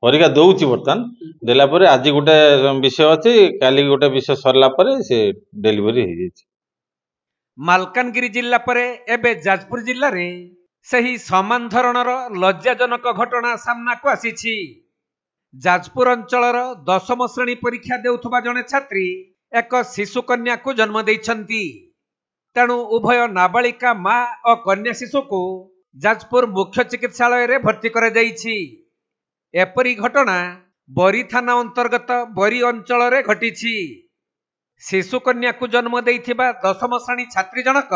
परीक्षा दौची बर्तमान देला परे आज गोटे विषय अच्छी काली गोटे विषय सरला परे से डेलीवरी हो जाए। मालकानगिरी जिला परे एबे जाजपुर जिल्ला रे सही समान धरणर लज्जाजनक घटना सामना को आसीछि। जाजपुर अंचलर 10म श्रेणी परीक्षा देउथबा जने छात्री एक शिशु कन्या को जन्म देइछंती। तेणु उभय नाबालिका माँ और कन्या शिशु को जाजपुर मुख्य चिकित्सालय रे भर्ती करे जाइछि। एपरी घटना बरी थाना अंतर्गत बरी अंचल रे घटिछि। शिशु कन्या को जन्म देइथिबा 10म श्रेणी छात्री जनक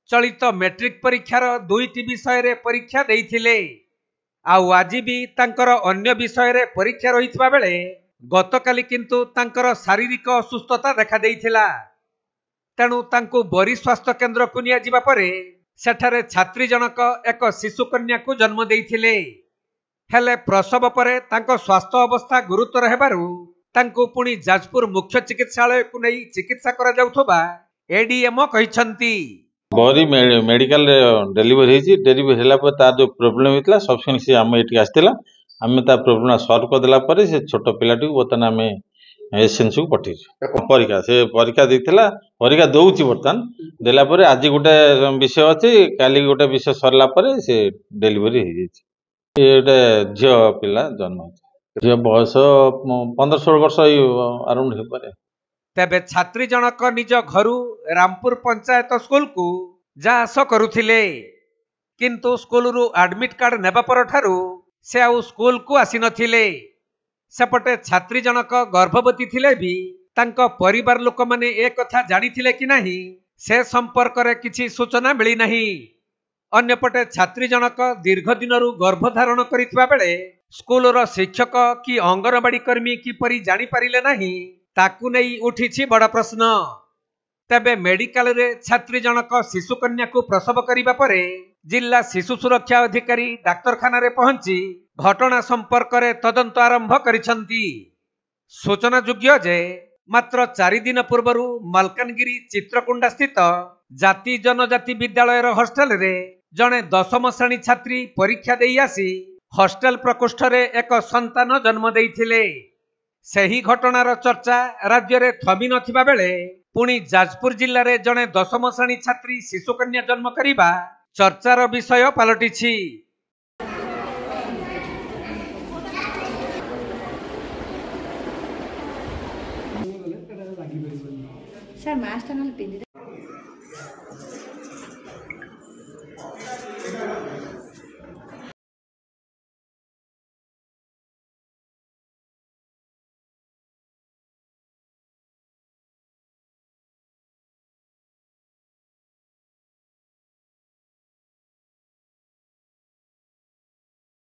चलित मैट्रिक परीक्षार 2टी विषय रे परीक्षा देइथिले। आउ आज भी तांकर अन्य विषय रे परीक्षा रहितबा बेले गतकाली किंतु तांकर शारीरिक असुस्थता देखा देइथिला। तेणु तांको बरी स्वास्थ्य केन्द्र को निया जिबा परे सेठारे छात्री जनक एक शिशु कन्या को जन्म देइथिले। हेले प्रसव परे तांको स्वास्थ्य अवस्था गुरुतर हेबारु तांको पुणी जाजपुर मुख्य चिकित्सालय को नहीं चिकित्सा करा जाउथबा एडीएमओ कहिसंती। बरी मेडिकल डेलीवरी होती डेलीवरी होला पर तार जो प्रोब्लेम होता सबसे सी आम ये आसला आम ता प्रोब्लेम सल्व करदेला से छोट पिलाटी बर्तमान आम एसएनसी को पठे परीक्षा से परीक्षा देला परीक्षा दौची बर्तमान देला परे आज गोटे विषय अच्छी काली गोटे विषय सरला से डेलीवरी हो जाए। गोटे झील पिला जन्म झील बयस 15-16 वर्ष अराउंड हो पारे। तेबे छात्री जनक निज घरु रामपुर पंचायत स्कूल को जा आस करुथिले किंतु स्कूल रु एडमिट कार्ड नेबा पर ठारू से आउ स्कूल को आसी नथिले। सेपटे छात्री जनक गर्भवती थिले भी तांको परिवार लोक माने ए कथा जानिथिले कि नाही से संपर्क रे किछि सूचना मिली नाही। अन्यपटे छात्री जनक दीर्घ दिनरु गर्भधारण करितबा बेले स्कूल रो शिक्षक कि अंगनवाड़ी कर्मी किपरि जानि पारिले नाही ताकू नहीं उठी बड़ प्रश्न। तेबे मेडिकल रे छात्री जनक शिशु कन्या को प्रसव करिबा परे जिला शिशु सुरक्षा अधिकारी डाक्तरखाना रे पहुंची घटना संपर्क रे तदंत आरंभ करिसंती। सूचना योग्य जे मात्र 4 दिन पूर्व मालकानगिरी चित्रकुंडा स्थित जाति जनजाति विद्यालय हॉस्टेल रे जड़े 10म श्रेणी छात्री परीक्षा देई आसी हॉस्टेल प्रकोष्ठ रे एक संतान जन्म देइथिले। सही घटनार चर्चा राज्य रे थमी नथिबा बेले पुणी जाजपुर जिल्ला रे जड़े 10म श्रेणी छात्री शिशु कन्या जन्म करिबा चर्चार विषय पलटिछि। Sir mask